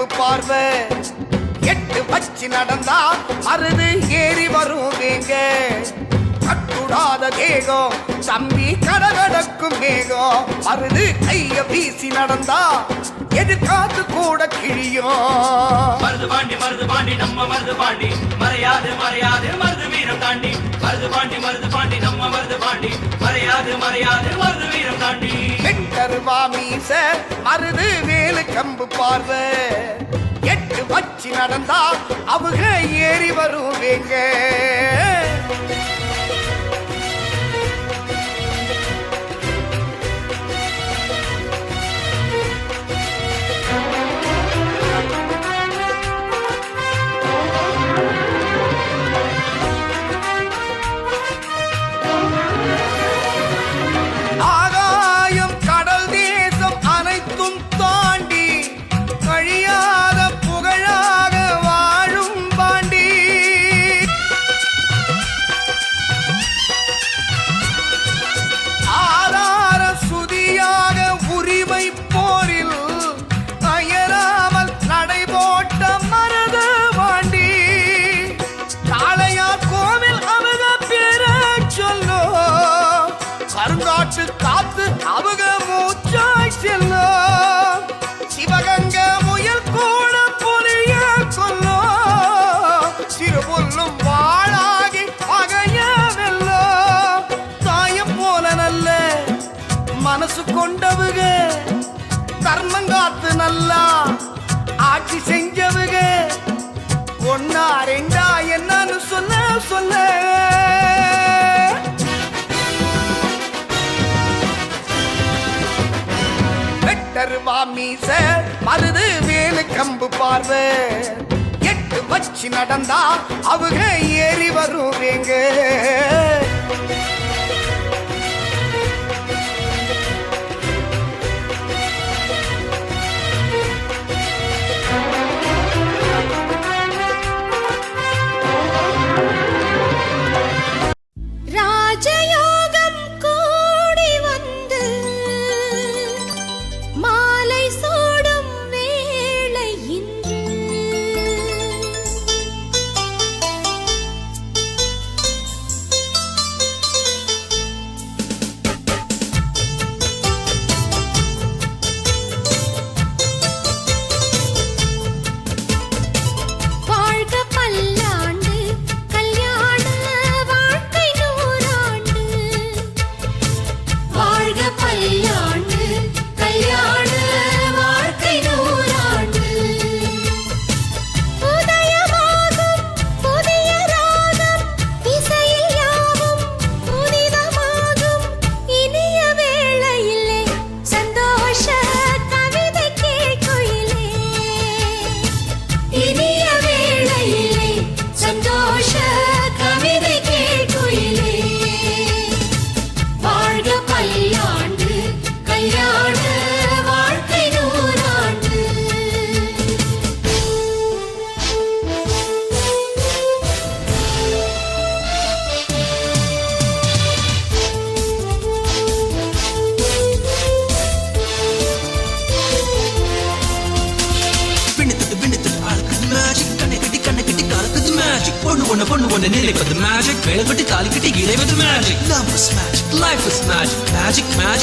கம்பு பார்வை எட்டு வச்சு நடந்தா மருது ஏறி வரும் வேங்க கட்டுடாத தேகம் தம்பி கடகடக்கும் மேகம் மருது கைய வீசி நடந்தா எதிர்காத்து கூட கிழியும் மருது பாண்டி நம்ம மருது பாண்டி மறையாது மருது வீரம் தாண்டி மருது பாண்டி நம்ம மருது பாண்டி மறையாது மருது வீரம் தாண்டி வெட்டருவா மீச மருது வேலு கம்பு பார்வை எட்டு வச்சு நடந்தா அவங்க ஏறி வருவேங்க காத்து அவங்க மூச்சாய் செல்லும் சிவகங்க முயல் கூட புலிய கொல்லும் சிறு புல்லும் வாழாகி பகைய வெல்லும் தாயம் போல நல்ல மனசு கொண்டவுக தர்மங்காத்து நல்லா ஆட்சி செஞ்சவுக ஒன்னா ரெண்டா என்னன்னு சொல்ல வெட்டருவா மீச மருது வேலு கம்பு பார்வை எட்டு வச்சு நடந்தா அவங்க ஏறி வருவேங்க பொண்ணு ஒண்ணு நிலைப்பது magic வேலைப்பட்டு தாலி கட்டி இறைவது magic love is magic life is magic magic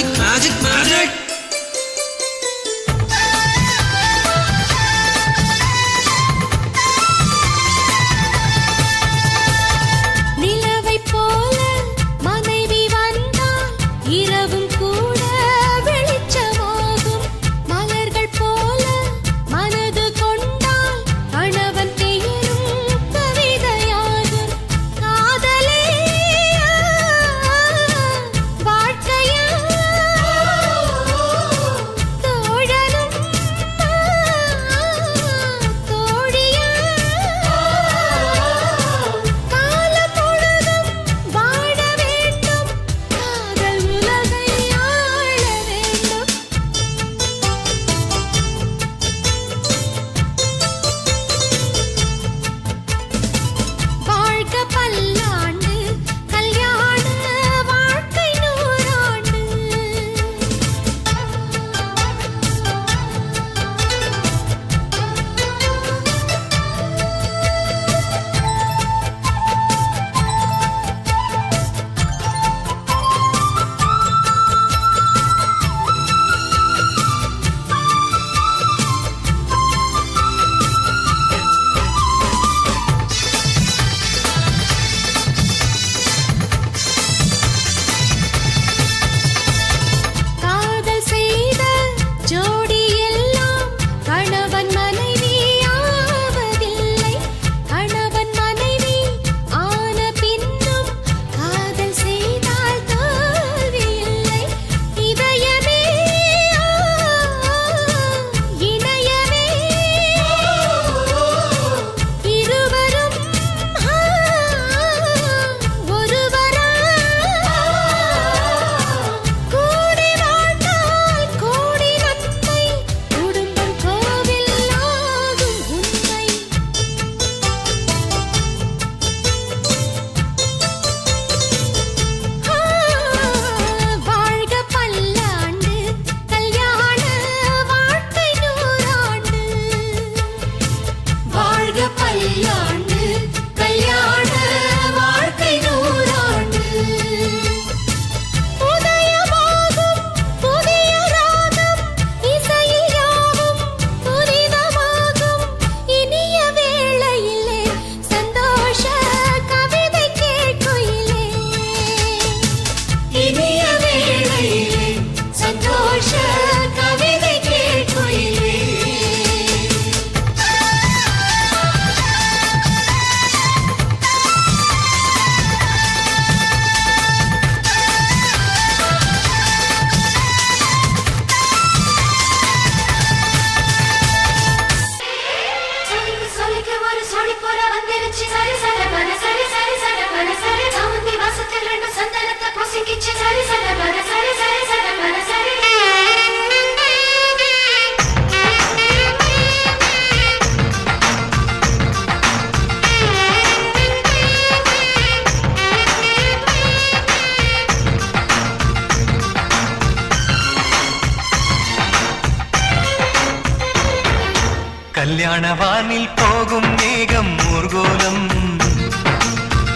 கல்யாணவானில் போகும் மேகம் ஊர்கோலம்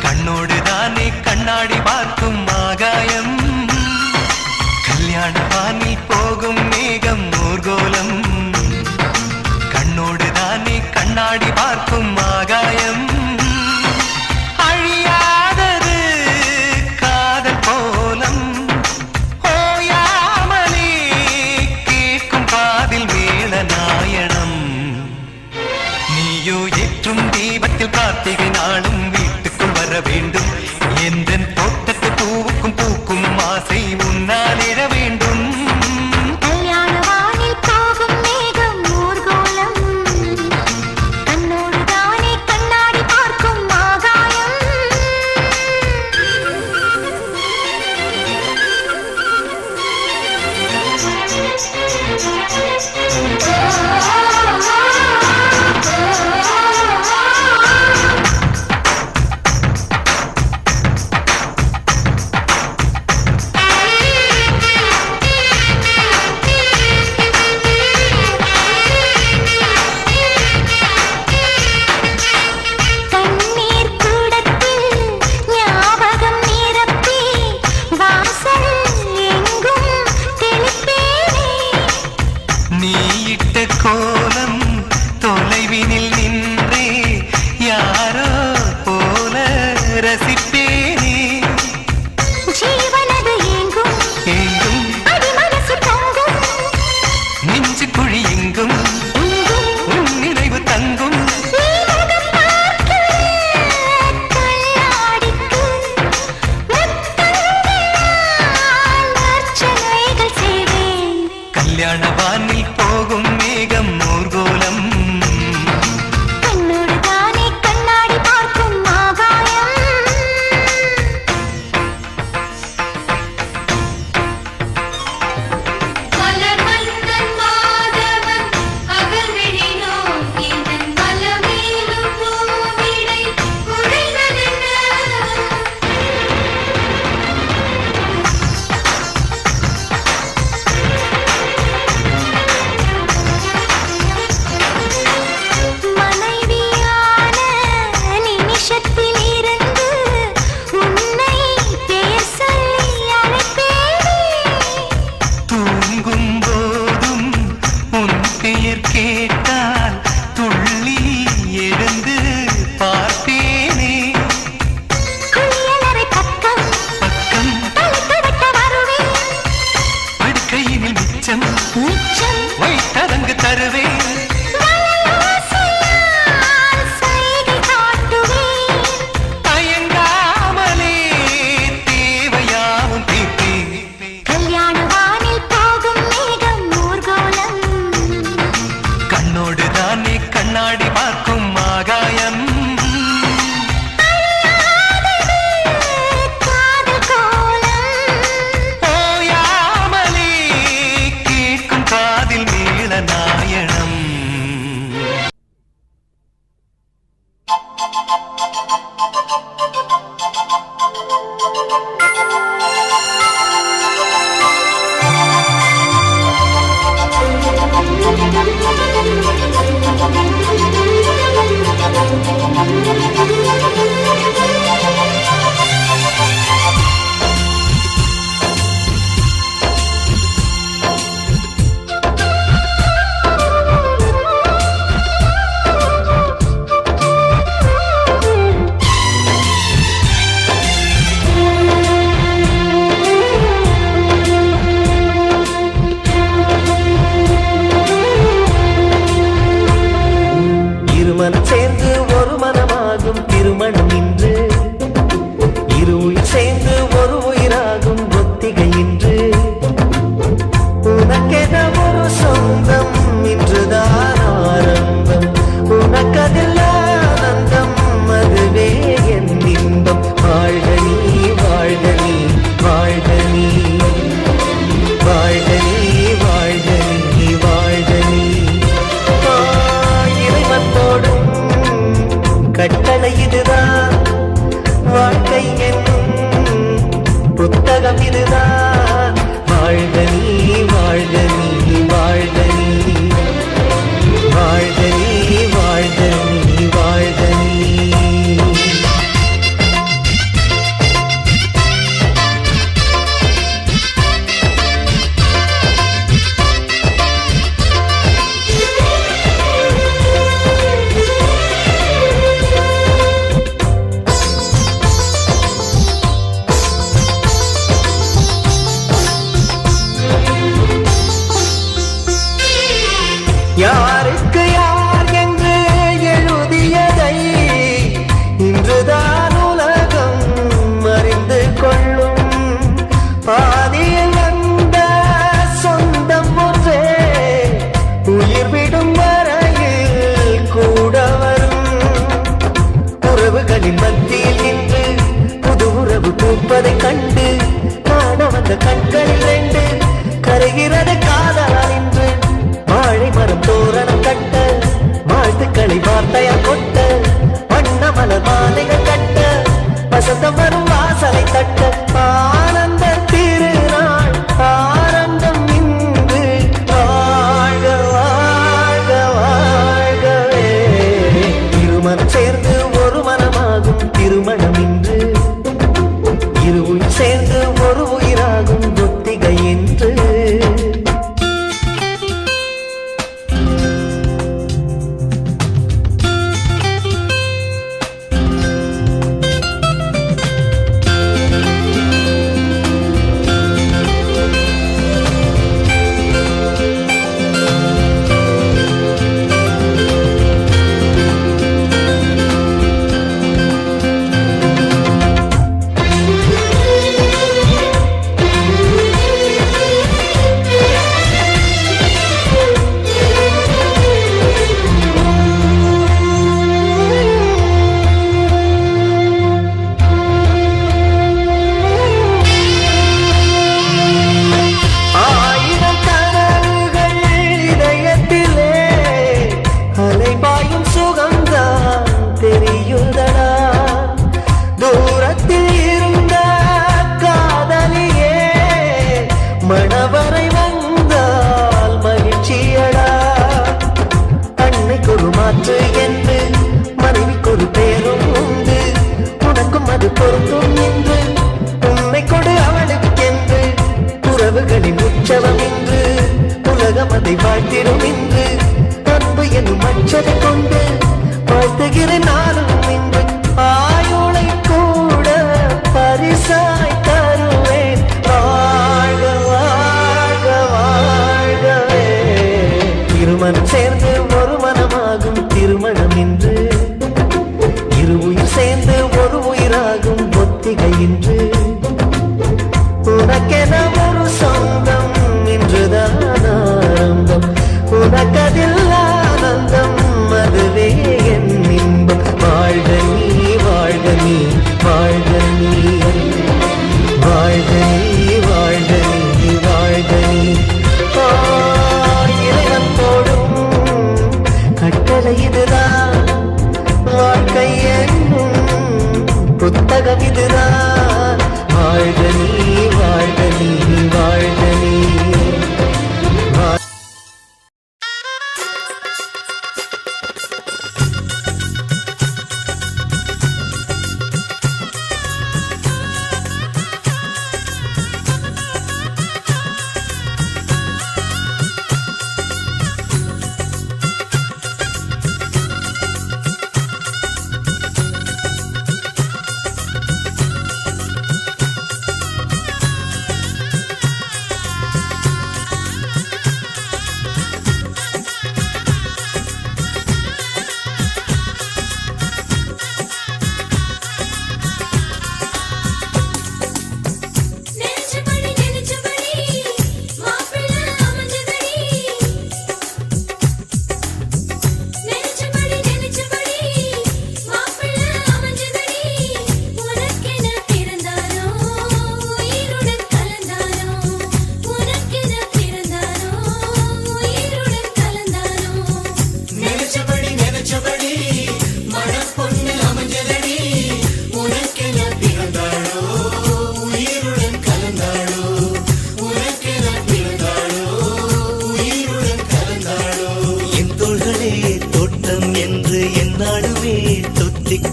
கண்ணோடு தானே கண்ணாடி பார்க்கும் ஆகாயம் கல்யாணவானில் போகும் மேகம் ஊர்கோலம் கண்ணோடு தானே கண்ணாடி பார்க்கும் ஆகாயம் அழியாதது காதல் கோலம் ஓயாமலே கேட்கும் காதில் மேல நாயனம் நீயோ ஏற்றும் தீபத்தில் கார்த்திகை நாளும் வீட்டுக்குள் வர வேண்டும் எந்த தோட்டத்து பூவுக்கும் பூக்கும் ஆசை முன்னால் எழ வேண்டும் கோலம் தொலைவினில் நின்றே யாரோ போல ரசிப்பேனே ஜீவனது எங்கும் எங்கும் அடிமனசு தங்கும் நெஞ்சு குழி எங்கும் உன் நினைவு தங்கும் கல்யாணவானில் போகும் மேகம் ஊர்கோலம் கண்ணோடு தானே கண்ணாடி பார்க்கும் ஆகாயம் மலர் மன்னன் மாதவன் அகல்விழினோ இதன் மலமேலும் பூவிடை உடைந்ததென்ன கேட்டால் துள்ளி எழுந்து பார்ப்பேனே பக்கம் படுக்கையினில் மிச்சம் வைத்ததங்கு தருவேன் கண்ணாடி பார்க்கும் ஆகாயம் ஓயாமலே கேட்கும் காதில் மேல நாயனம் இருமனம் சேர்ந்து ஒரு மனமாகும் திருமணம் இன்று இரு உயிர் சேர்ந்து ஒரு உயிராகும் ஒத்திகை இன்று உனக்கென ஒரு சொந்தம் இன்றுதான் ஆரம்பம் உனக்கதில் ஆனந்தம் அதுவே என் இன்பம் வாழ்க நீ வாழ்க நீ வாழ்க நீ வாழ்க நீ வாழ்க நீ வாழ்க நீ இறைவத்தோடும் கட்டளை இதுதான் வாழ்க்கை என்னும் புத்தகம் இதுதான் வாழ்க நீ வாழ்க நீ வாழ்க நீ வாழ்க நீ பார்த்த கண்களில் ரெண்டு கரைகிறது காதலால் இன்று வாழை மரம் தோரணம் கட்ட வாழ்த்துக்களை வார்த்தையா கொட்ட வண்ண மலர் மாலைகள் கட்ட வசந்தம் வரும் வாசலை தட்ட ஆனந்த திருநாள் ஆனந்தம் இன்று வாழ்க வாழ்க வாழ்கவே இருமனம் சேர்ந்து ஒரு மனமாகும் திருமணம் இன்று இருவும் சேர்ந்து ஒரு உயிராகும் ஒத்திகை என்று மணவரை வந்தால் மகிழ்ச்சியடா அன்னைக்கு ஒரு மாற்று என்று மனைவிக்கு ஒரு பேரும் உண்டு உனக்கும் அது பொருந்தும் என்று உன்னை கொடு அவளுக்கென்று உறவுகளின் உற்சவம் என்று உலகம் அதை வாழ்த்திடும் என்று அன்பு என்னும் அச்சதை கொண்டு வாழ்த்துகிறேன் நானும் என்று ஆயுளை கூட பரிசாய் தருவேன் வாழ்க வாழ்க வாழ்கவே இருமனம் சேர்ந்து ஒரு மனமாகும் திருமணம் என்று இரு உயிர் சேர்ந்து ஒரு உயிராகும் ஒத்திகை இன்று உனக்கென ஒரு சொந்தம் இன்றுதான் ஆரம்பம் உனக்கதில் ஆனந்தம் அதுவே என் இன்பம் வாழ்க நீ வாழ்க நீ வாழ்க நீ வாழ்க நீ வாழ்க நீ வாழ்க நீ இறைவன் போடும் கட்டளை இதுதான் வாழ்க்கை என்னும் புத்தகம் இதுதான் வாழ்க நீ வாழ்க நீ வாழ்க நீ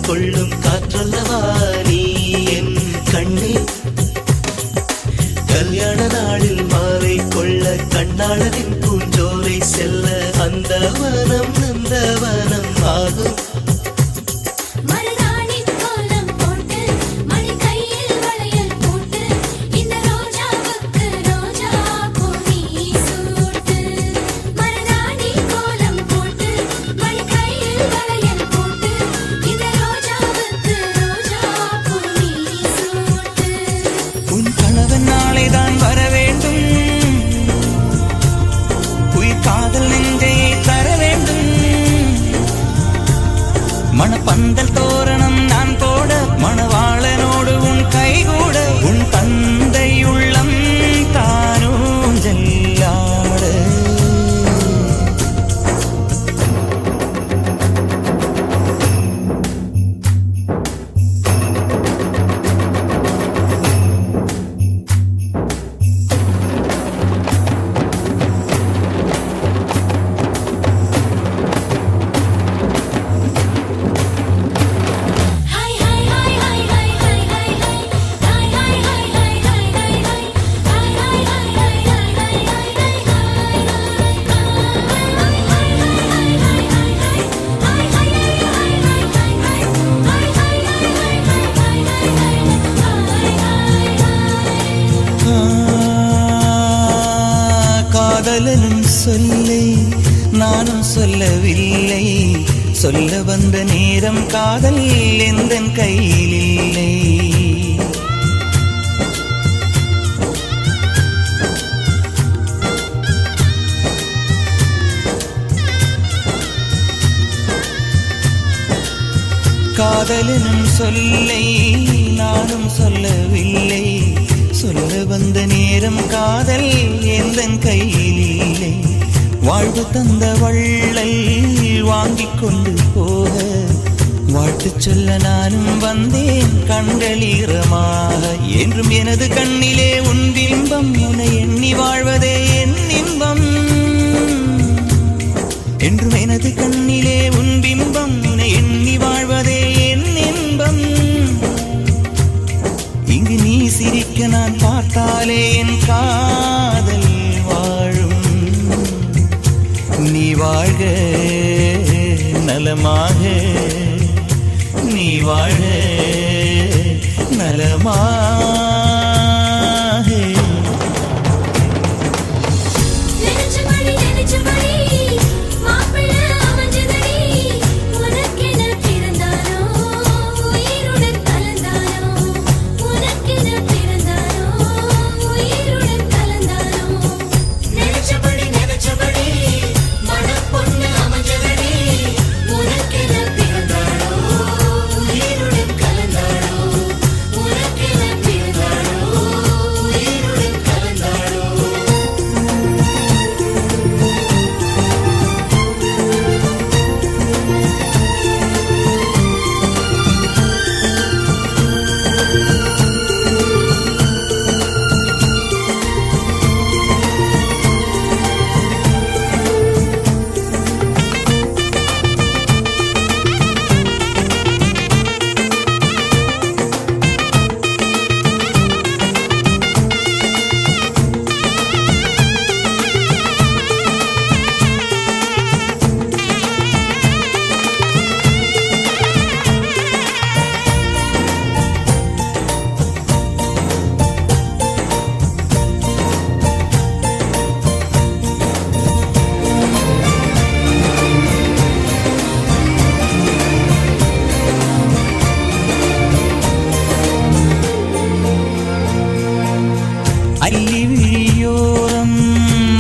கொள்ளும் காற்றல்லவா நீ என் கண்ணே கல்யாண நாளில் மாலை கொள்ள கண்ணாளரின் பூஞ்சோலை செல்ல அந்த வனம் நந்தவனம் ஆகும் மணப்பந்தல் தோரணம் நான் போட மணவாளனோடு உன் கைகூட உன் தந்தை உள்ளம் காதலனும் சொல்லை நானும் சொல்லவில்லை, சொல்ல வந்த நேரம் காதல் எந்தன் கையில் இல்லை. காதலனும் சொல்லை நானும் சொல்லவில்லை, சொல்ல வந்த நேரம் காதல் எந்தன் கையில் இல்லை. வாழ்வு தந்த வள்ளல் வாங்கிக் கொண்டு போக வாழ்த்து சொல்ல நானும் வந்தேன் கண்களீரமாக. என்றும் எனது கண்ணிலே உன் பிம்பம், உன்னை எண்ணி வாழ்வதே என் இன்பம். என்றும் எனது கண்ணிலே உன் பிம்பம், உன்னை எண்ணி வாழ்வதே என் இன்பம். இங்கு நீ சிரிக்க நான் பார்த்தாலே என் காதல் வாழும். நீ வாழ்க நலமாக, நீ வாழ்க நலமாக.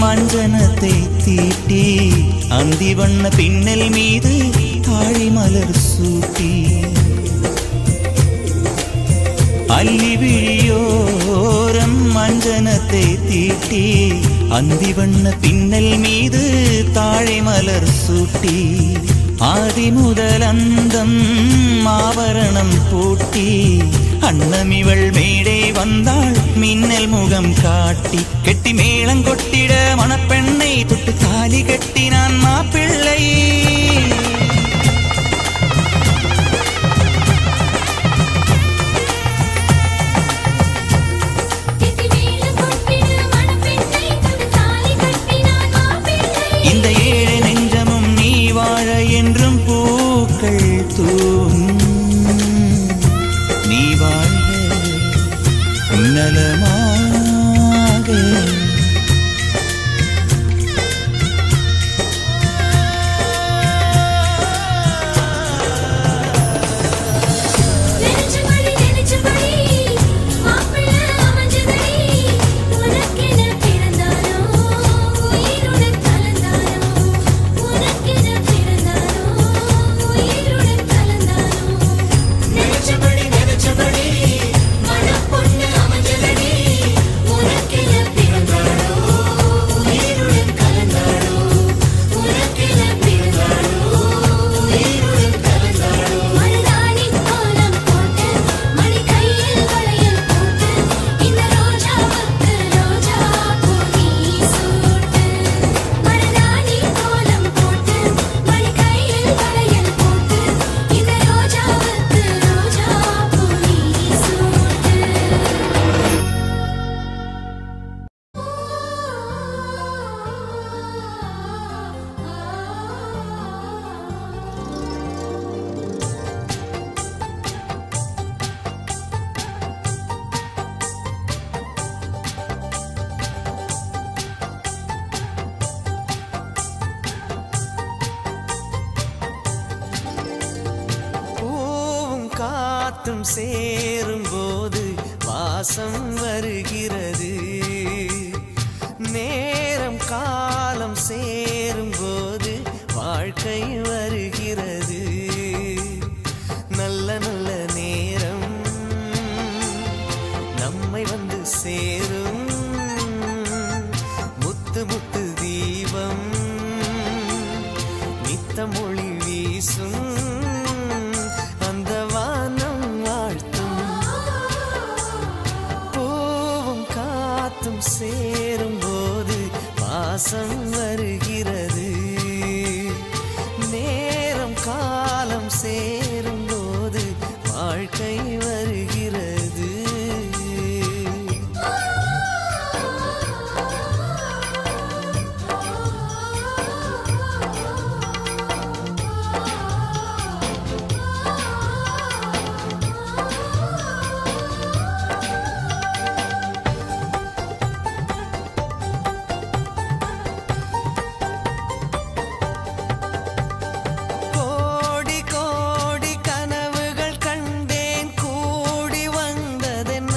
மஞ்சனத்தை தீட்டி அந்தி வண்ண பின்னல் மீது தாழி மலர் சூட்டி, அள்ளி விழியோரம் மஞ்சனத்தை தீட்டி அந்தி வண்ண பின்னல் மீது தாழை மலர் சூட்டி, ஆதி முதல் அந்தம் ஆபரணம் பூட்டி அன்னமிவள் மேடை வந்தாள் மின்னல் முகம் காட்டி. கெட்டி மேளங்கொட்டிட மணப்பெண்ணை தொட்டு தாலி கட்டினான் மாப்பிள்ளை. இந்த ஏழை நெஞ்சமும் நீ வாழ என்றும் பூக்கள் தூவும். நீ வாழ்க நலமாக. நினைச்சபடி மணப்பொண்ணு அமைஞ்சதடி, உனக்கென பிறந்தானோ காலம் சேரும் போது வாசம் வருகிறது. நேரம் காலம் சேரும் போது வாழ்க்கை வருகிறது. நல்ல நல்ல நேரம் நம்மை வந்து சேரும். முத்து முத்து தீபம் நித்தம் ஒளி வீசும். அந்த வானம் வாழ்த்தும். பூவும் காத்தும் சேரும் போது வாசம் வருகிறது. நேரம் காலம் சேரும் போது வாழ்க்கை வருகிறது. கோடி கோடி கனவுகள் கண்டேன் கூடி வந்ததென்ன.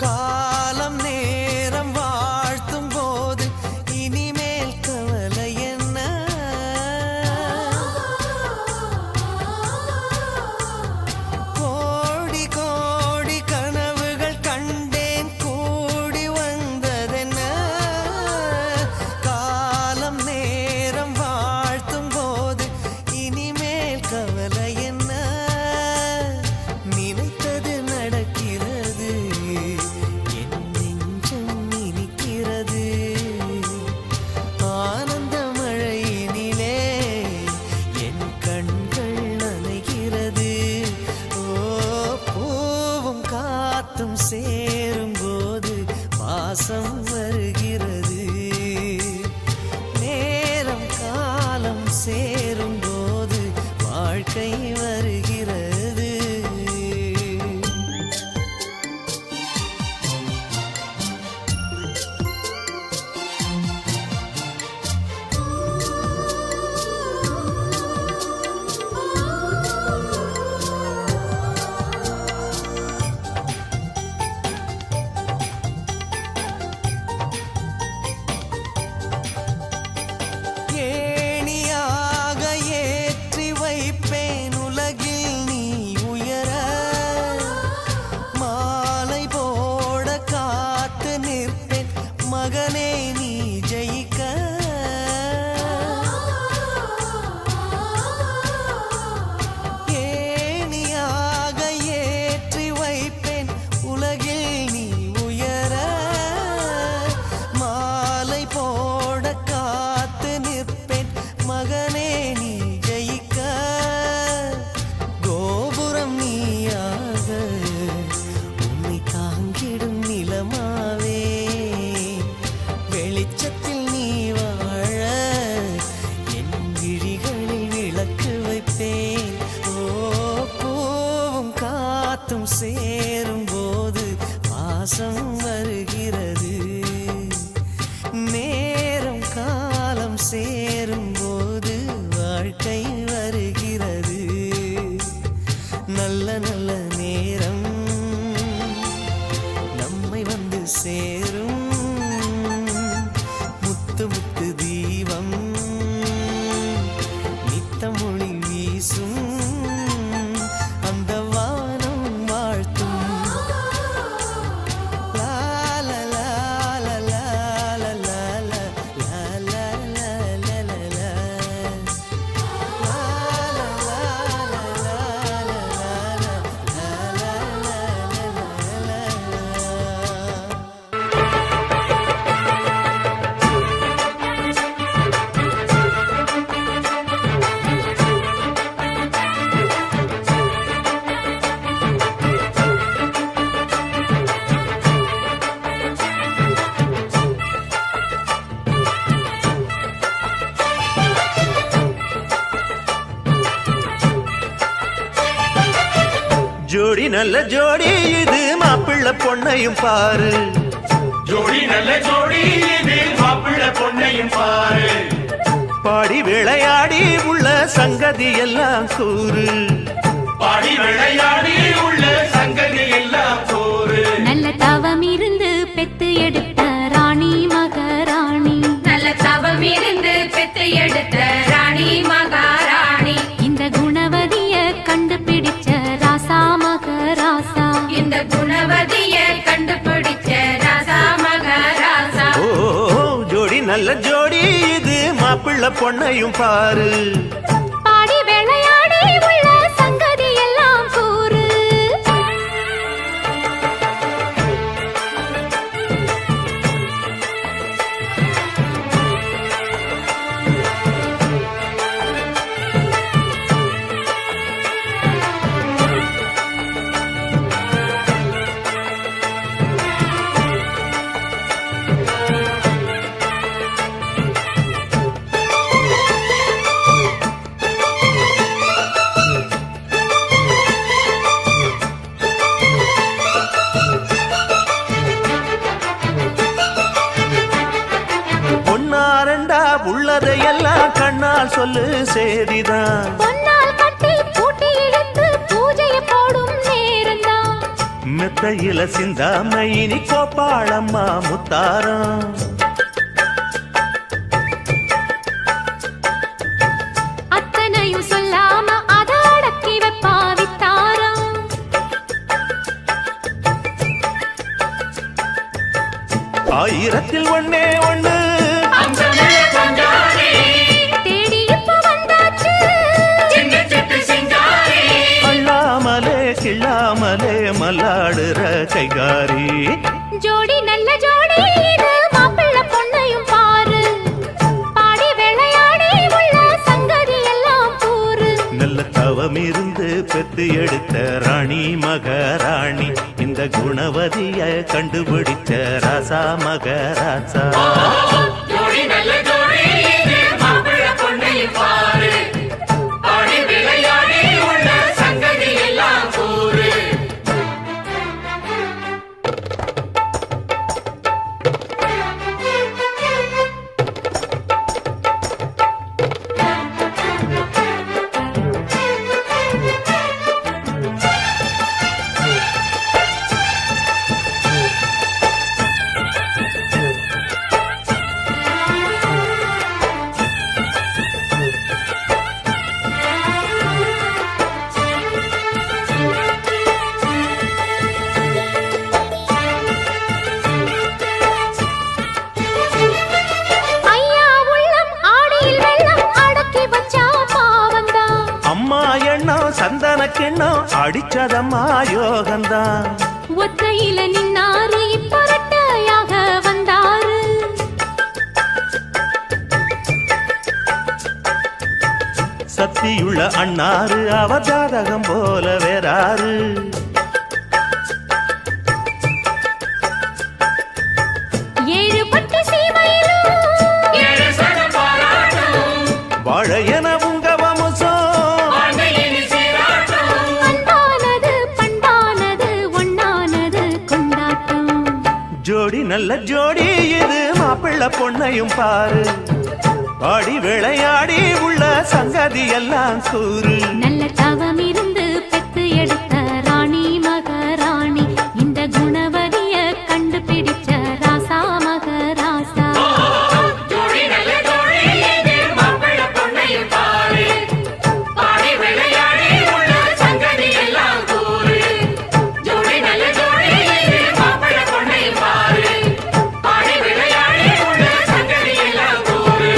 காலம் நேரம் வாழ்த்தும் போது இனிமேல் கவலை என்ன. கோடி கோடி கனவுகள் கண்டேன் கூடி வந்ததென்ன. காலம் நேரம் வாழ்த்தும் போது இனிமேல் கவலை என்ன. நினைத்தது நடக்கிறது. என் நெஞ்சம் இனிக்கிறது. ஆனந்த மழையினிலே என் கண்கள் நனைகிறது. ஓ பூவும் காத்தும் சேரும் போது வாசம் வருகிறது. நேரம் காலம் சேரும் போது வாழ்க்கை வருகிறது. ஏணியாக ஏற்றி வைப்பேன் உலகில் நீ உயர. மாலை போட காத்து நிற்பேன் மகனே நீ ஜெயிக்க. ஏணியாக ஏற்றி வைப்பேன் உலகில் நீ உயர. மாலை போட காத்து நிற்பேன் மகனே நீ ஜெயிக்க. கோபுரம் நீயாக உன்னை தாங்கிடும் நிலமாவே. வெளிச்சத்தில் நீ வாழ என் விழிகளில் விளக்கு வைப்பேன். ஓ பூவும் காத்தும் சேரும் போது வாசம் வருகிறது. நேரம் காலம் சேரும் போது வாழ்க்கை வருகிறது. நல்ல நல்ல நேரம் நம்மை வந்து சேரும். முத்து முத்து தீபம் நித்தம் ஒளி வீசும். அந்த வானம் வாழ்த்தும். லா லா லா லா லா லா லா லா லா லா லா லா லா லா. லா லா லா லா லா லா லா லா லா. ஜோடி நல்ல ஜோடி இது மாப்பிள்ளை பொண்ணையும் பாரு. ஜோடி நல்ல ஜோடி இது மாப்பிள்ளை பொண்ணையும் பாரு. பாடி விளையாடி உள்ள சங்கதி எல்லாம் கூறு. பாடி பாடி விளையாடி உள்ள சங்கதி எல்லாம் கூறு. நல்ல தவம் இருந்து பெத்து எடுத்த ராணி மகாராணி, நல்ல தவம் இருந்து பெத்து எடுத்த ராணி மகாராணி, இந்த குணவதிய கண்டுபிடிச்ச ராசா மகராசா, இந்த குணவதிய கண்டுபிடிச்ச ராசா மகாராசா. ஓ ஜோடி நல்ல ஜோடி இது மாப்பிள்ளை பொண்ணையும் பாரு. பாடி விளையாடி உள்ள சங்கதி எல்லாம் கூறு. பொன்னாரண்டா உள்ளதையெல்லாம் கண்ணால் சொல்லு சேதிதான். பொன்னால் கட்டி பூட்டி இழுத்து பூஜையை போடும் நேரம்தான். மெத்தையில சிந்தாம இனி கோப்பாளம்மா முத்தாரம். அத்தனையும் சொல்லாம அத அடக்கி வைப்பா வித்தாரம். ஆயிரத்தில் ஒண்ணே ஒண்ணு அம்சமே கொஞ்சாரி, தேடி இப்ப வந்தாச்சு. சின்ன சிட்டு சிங்காரி. அள்ளாமலே கிள்ளாமலே மல்லாடுற கைகாரி. ஜோடி நல்ல ஜோடி இது மாப்பிள்ளை பொண்ணையும் பாரு. பாடி விளையாடி உள்ள சங்கதி எல்லாம் கூறு. நல்ல தவம் இருந்து பெத்து எடுத்த ராணி மகாராணி, இந்த குணவதிய கண்டுபிடிச்ச ராசா மகராசா. ஜோடி நல்ல ஜோடி இது மாப்பிள்ளை பொண்ணையும் பாரு. பாடி விளையாடி உள்ள சங்கதி எல்லாம் கூறு. ஐயா உள்ளம் ஆடியில் வெள்ளம் அடக்கி வச்சா பாவந்தான். அம்மா எண்ணம் சந்தன கிண்ணம் அடிச்சதம்மா யோகந்தான். ஒத்தையில நின்னாரு இப்ப ரெட்டையாக வந்தாரு. சக்தியுள்ள அண்ணாரு அவ ஜாதகம் போல வேறாரு. ஏழு பட்டு சீமையிலும் ஏழு சனம் பாராட்டும், வாழையன உங்க வம்சம். ஆண்டையினி சீராட்டும். அன்பானது பண்பானது ஒண்ணானது கொண்டாட்டம். ஜோடி நல்ல ஜோடி இது மாப்பிள்ளை பொண்ணையும் பாரு. பாடி விளையாடி உள்ள சங்கதி எல்லாம் கூறு. நல்ல தவம் இருந்து பெத்து எடுத்த ராணி மகாராணி, இந்த குணவதிய கண்டுபிடிச்ச ராசா மகராசா. ஜோடி நல்ல ஜோடி இது மாப்பிள்ளை பொண்ணையும் பாரு. பாடி விளையாடி உள்ள சங்கதி எல்லாம் கூறு. ஜோடி நல்ல ஜோடி இது மாப்பிள்ளை பொண்ணையும் பாரு. பாடி விளையாடி உள்ள சங்கதி எல்லாம் கூறு.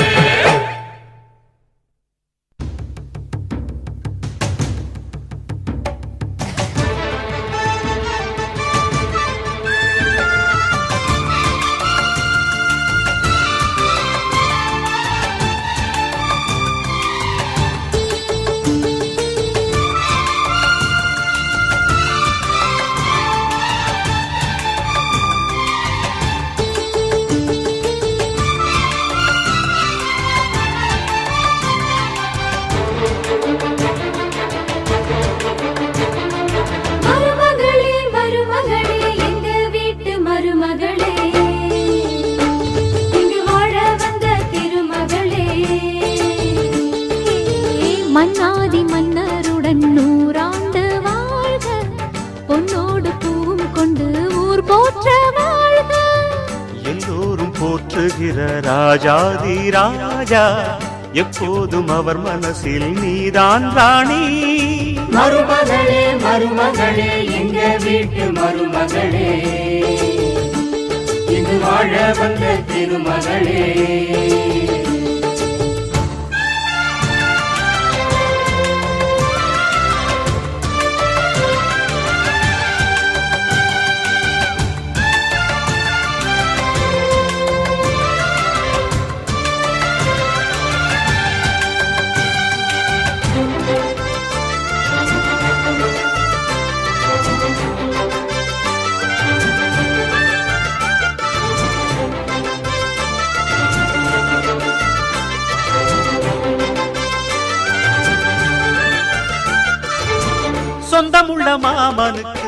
போற்ற வாழ்க. எல்லோரும் போற்றுகிற ராஜாதி ராஜா எப்போதும் அவர் மனசில் நீதான் ராணி. மருமகளே மருமகளே எங்க வீட்டு மருமகளே இங்கு வாழ வந்த திருமகளே. சொந்தமுள்ள மாமனுக்கு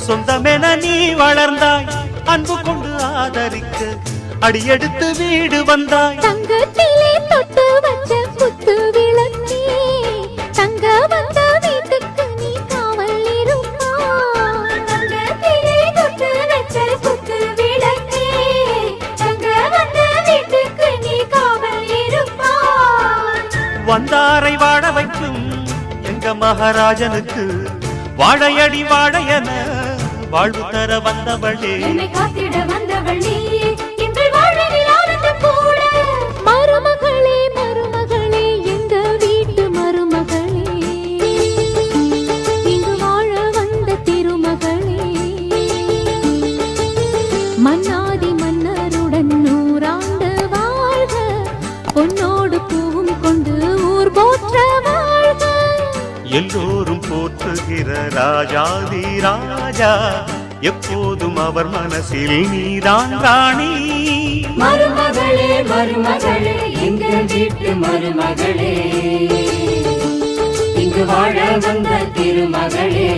சொந்தமென நீ வளர்ந்தாய். அன்பு கொண்டு ஆதரிக்க அடியெடுத்து வீடு வந்தாய். தங்கத்திலே தொட்டு வச்ச குத்து விளக்கே தங்க வந்த வீட்டுக்கு நீ காவல் இருப்பாய். தங்கத்திலே தொட்டு வச்ச குத்து விளக்கே தங்க வந்த வீட்டுக்கு நீ காவல் இருப்பாய். வந்தாரை வாழ வைக்கும் எங்க மகாராஜனுக்கு வாழையடி வாழையன வாழ்வு தர வந்தவளே. என்னை காத்திட வந்தவள் நீயே எங்கள் வாழ்வில் ஆனந்தம் கூட. மருமகளே மருமகளே எங்க வீட்டு மருமகளே இங்கு வாழ வந்த திருமகளே. மன்னாதி மன்னருடன் 100 ஆண்டு வாழ்க. பொன்னோடு பூவும் கொண்டு ஊர் போற்ற வாழ்க. எல்லோரும் போற்றுகிற ராஜாதி ராஜா எப்போதும் அவர் மனசில் நீதான் ராணி. மருமகளே மருமகளே எங்க வீட்டு மருமகளே இங்கு வாழ வந்த திருமகளே.